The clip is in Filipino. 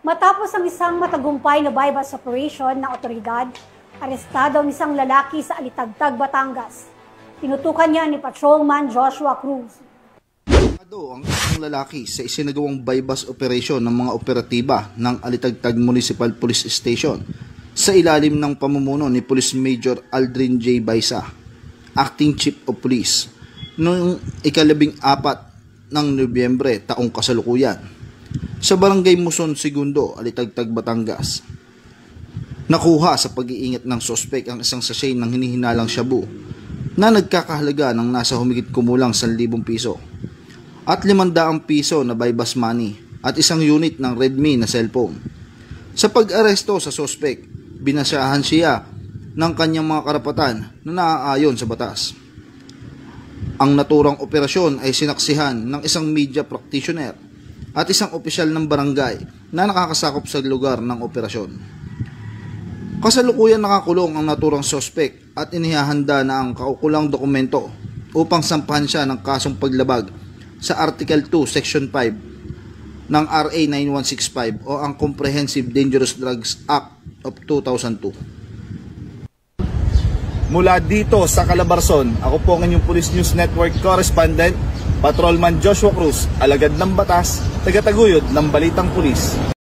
Matapos ang isang matagumpay na bypass operation ng otoridad, arestado ang isang lalaki sa Alitagtag, Batangas. Tinutukan niya ni Patrolman Joshua Cruz. Ang isang lalaki sa isinagawang bypass operation ng mga operatiba ng Alitagtag Municipal Police Station sa ilalim ng pamumuno ni Police Major Aldrin J. Baisa, Acting Chief of Police, noong ika-14 ng Nobyembre taong kasalukuyan sa Barangay Muson Segundo, Alitagtag, Batangas. Nakuha sa pag-iingat ng sospek ang isang sachet ng hinihinalang shabu na nagkakahalaga ng nasa humigit kumulang 1,000 piso at 500 piso na bypass money at isang unit ng Redmi na cellphone. Sa pag-aresto sa sospek, binasyahan siya ng kanyang mga karapatan na naaayon sa batas. Ang naturang operasyon ay sinaksihan ng isang media practitioner at isang opisyal ng barangay na nakakasakop sa lugar ng operasyon. Kasalukuyan nakakulong ang naturang sospek at inihahanda na ang kaukulang dokumento upang sampahan siya ng kasong paglabag sa Article 2, Section 5 ng RA 9165 o ang Comprehensive Dangerous Drugs Act of 2002. Mula dito sa Calabarzon, ako po ang inyong Police News Network Correspondent, Patrolman Joshua Cruz, alagad ng batas, tagataguyod ng Balitang Pulis.